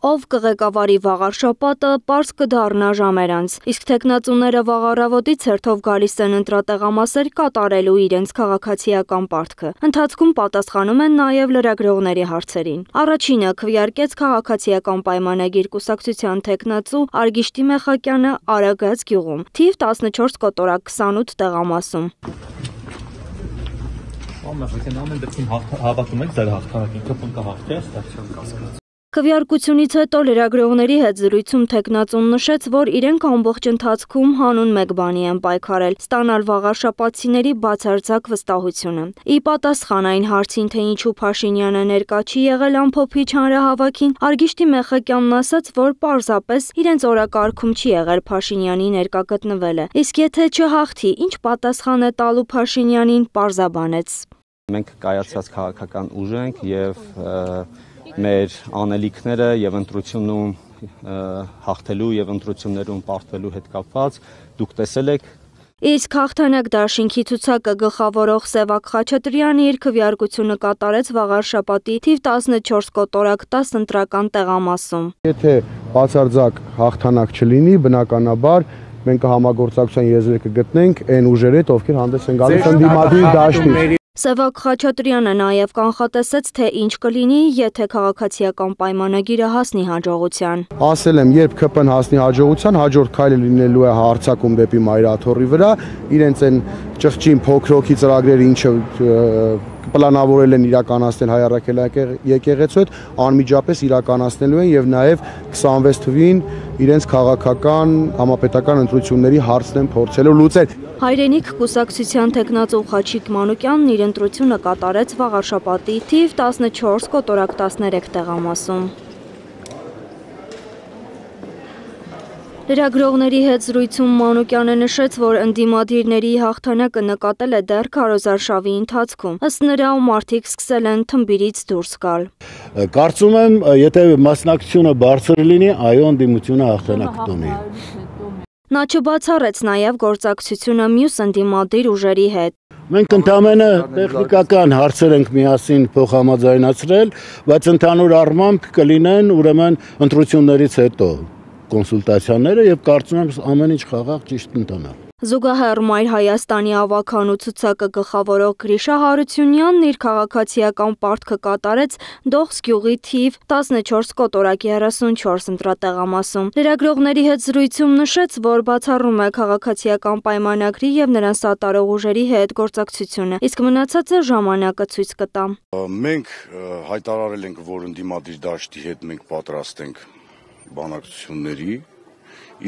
Ով կղեկավարի վաղ շաբաթը պարզ կդառնա ժամեր անց, իսկ թեկնածուները վաղ առավոտից հերթով գալիս են ընտրատեղամասեր կատարելու իրենց քաղաքացիական պարտքը։ Ընթացքում պատասխանում են նաև լրագրողների հարցերին։ Առաջինը քվեարկեց քաղաքացիական պայմանագիր կուսակցության թեկնածու Արգիշտի Մեխակյանը Արագած գյուղում, թիվ 14 կոտորակ 28 տեղամասում։ Ամեն դեպքում հավատում եք ձեր հաղթանակին, կհաղթի այստեղ։ Քվեարկությունից հետո լրագրողների հետ զրույցում թեկնածուն նշեց, որ իրենք ամբողջ ընթացքում հանուն մեկ բանի են պայքարել՝ ստանալ վաղարշաբաթցիների բացարձակ վստահությունը։ Ի պատասխան այն հարցին, թե ինչու Փաշինյանը ներկա չի եղել ամփոփիչ հանրահավաքին, Արգիշտի Մեխակյանն ասաց, որ պարզապես իրենց օրակարգում չի եղել Փաշինյանի ներկա գտնվելը, իսկ եթե չհաղթի, ինչ պատասխան է տալու Փաշինյանին, պարզաբանեց։ Մենք կայացած քաղաքական ուժ ենք եւ մեր անելիքները եւ ընտրությունում հաղթելու եւ ընտրություններում պարտվելու հետ կապված դուք տեսել եք։ Իսկ հաղթանակ դաշինքի ցուցակը գլխավորող Սևակ Խաչատրյանը իր քվեարկությունը կատարեց վաղարշաբաթի թիվ 14 կոտորակ 10 ընտրական տեղամասում։ Եթե բացարձակ հաղթանակ չլինի, բնականաբար մենք համագործակցության եզրը կգտնենք այն ուժերի հետ, ովքեր հանդես են գալիս ընդդիմադիր դաշտից։ Սևակ Խաչատրյանը նաև կանխատեսեց, թե ինչ կլինի, եթե քաղաքացիական պայմանագիրը հասնի հաջողության։ Ասել եմ, երբ ՔՊ-ն հասնի հաջողության, հաջորդ քայլը լինելու է հարձակում դեպի Մայրաթոռի վրա, իրենց այն ճղճին փոքրոքի ծրագրերը, ինչը պլանավորել են իրականացնել Հայ Առաքելական եկեղեցու հետ, անմիջապես իրականացնելու են եւ նաեւ 26 թվին իրենց քաղաքական համապետական ընտրությունների հարցն են փորձելու լուծել։ Հայրենիք կուսակցության թեկնածու Խաչիկ Մանուկյանն իր ընտրությունը կատարեց վաղարշաբաթի թիվ 14 կոտորակ 13 տեղամասում։ Լրագրողների հետ զրույցում Մանուկյանը նշեց, որ ընդդիմադիրների հաղթանակը նկատել է դեռ քարոզարշավի ընթացքում։ Ըստ նրա, մարդիկ սկսել են թմբիրից դուրս գալ։ Կարծում եմ, եթե մասնակցությունը բարձր լինի, այո, ընդդիմությունը հաղթանակ կտոնի։ Նա չբացառեց նաև գործակցությունը մյուս ընդդիմադիր ուժերի հետ։ Մենք ընդամենը տեխնիկական հարցեր ենք միասին փոխհամաձայնացրել, բայց ընդհանուր առմամբ կլինեն ուրեմն ընտրություններից հետո կոնսուլտացիաները եւ կարծում եմ ամեն ինչ խաղաղ ճիշտ ընթանա։ Զուգահեռ Մայր Հայաստանի ավականու ցուցակը գլխավորող Գրիշա Հարությունյանն իր քաղաքացիական պարտքը կատարեց Դողս գյուղի թիվ 14 կոտորակ 34 ընտրատեղամասում։ Լրագրողների հետ զրույցում նշեց, որ բացառում է քաղաքացիական պայմանագրի եւ նրան սատարող ուժերի հետ գործակցությունը, իսկ մնացածը ժամանակը ցույց կտա։ Մենք հայտարարել ենք, որ ընդդիմադիր դաշտի հետ մենք պատրաստ ենք բանակցությունների,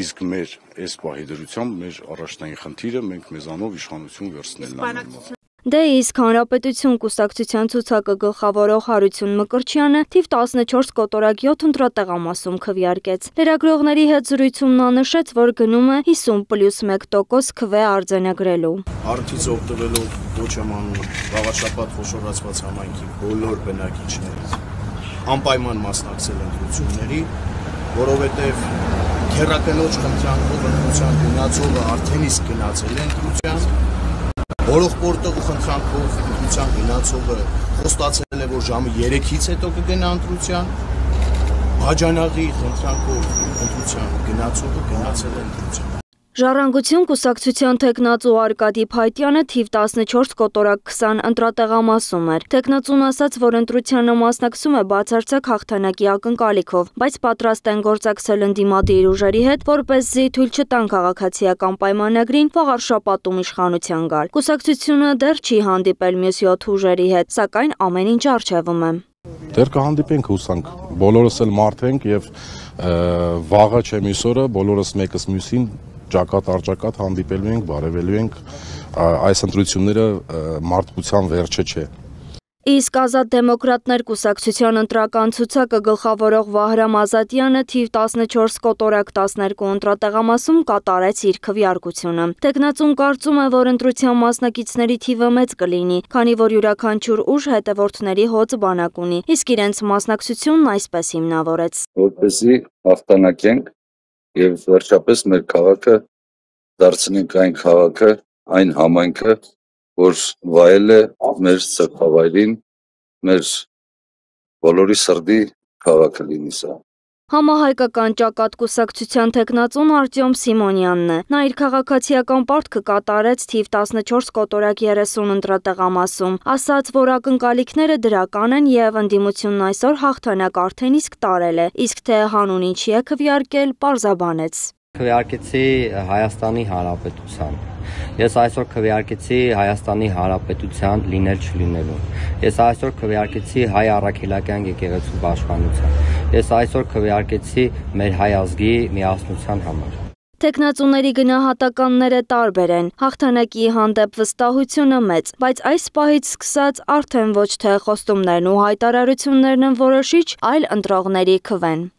իսկ մեր այս պահի դրությամբ մեր առաջնային խնդիրը մենք մեզանով իշխանություն վերցնելն է։ Դե իսկ Հանրապետություն կուսակցության ցուցակը գլխավորող Հարություն Մկրտչյանը թիվ 14 կոտորակ 7 ընտրատեղամասում քվեարկեց։ Լրագրողների հետ զրույցում նա նշեց, որ գնում է 50+1% քվե արձանագրելու։ Արդից օգտվելով ոչ ամանում վաղաշաբաթ խոշորացված համայնքի բոլոր բնակիչները անպայման մասնակցել ընտրությունների, որովհետև քեռակնոջ խնդրանքով ընտրության գնացողը արդեն իսկ գնացել է ընտրության, հորողպորտող խնդրանքով ընտրության գնացողը խոստացել է, որ ժամը 3-ից հետո կգնա ընտրության, բաժանաղի խնդրանքով ընտրության գնացողը գնացել է ընտրության։ Ժառանգություն կուսակցության թեկնածու Արկադի Փայտյանը թիվ 14 կոտորակ 20 ընտրատեղամասում էր։ Թեկնածուն ասաց, որ ընտրությանը մասնակցում է բացարձակ հաղթանակի ակնկալիքով, բայց պատրաստ են գործակցել ընդդիմադիր ուժերի հետ, որպեսզի թույլ չտան քաղաքացիական պայմանագրին վաղարշաբաթում իշխանության գալ։ Կուսակցությունը դեռ չի հանդիպել մյուս 7 ուժերի հետ, սակայն ամեն ինչ առջևում է։ Դեռ կհանդիպենք հուսանք, բոլորս էլ մարդ ենք եւ վաղը չէ մյուսօրը բոլորս մեկս մյուսին ճակատ առճակատ հանդիպելու ենք, բարևելու ենք, այս ընտրությունները մարդկության վերջը չէ։ Իսկ Ազատ դեմոկրատներ կուսակցության ընտրական ցուցակը գլխավորող Վահրամ Ազատյանը թիվ 14 կոտորակ 12 ընտրատեղամասում կատարեց իր քվեարկությունը։ Տեխնացուն կարծում է, որ ընտրության մասնակիցների թիվը մեծ կլինի, քանի որ յուրաքանչյուր ուժ հետևորդների հոծ բանակ ունի, իսկ իրենց մասնակցությունն այսպես հիմնավորեց. Որպեսզի հաղթանակենք եւ վերջապես մեր քաղաքը դարձնենք այն քաղաքը, այն համայնքը, որ վայել է մեր սրբավայրին, մեր բոլորի սրտի քաղաքը լինի սա։ Համահայկական ճակատ կուսակցության թեկնածուն Արտյոմ Սիմոնյանն է։ Նա իր քաղաքացիական պարտքը կատարեց թիվ 14 կոտորակ 30 ընտրատեղամասում, ասաց, որ ակնկալիքները դրական են եւ ընդդիմությունն այսօր հաղթանակ արդեն իսկ տարել է, իսկ թե հանուն ինչի է քվեարկել, պարզաբանեց։ Քվեարկեցի Հայաստանի Հանրապետության։ Ես այսօր քվեարկեցի Հայաստանի Հանրապետության լինել չլինելուն։ Ես այսօր քվեարկեցի հայ առաքելական եկեղեցու պաշտպանության։ Ես այսօր քվեարկեցի մեր հայ ազգի միասնության համար։ Թեկնածուների գնահատականները տարբեր են, հաղթանակի հանդեպ վստահությունը մեծ, բայց այս պահից սկսած արդեն ոչ թե խոստումներն ու հայտարարություններն են որոշիչ, այլ ընտրողների քվեն։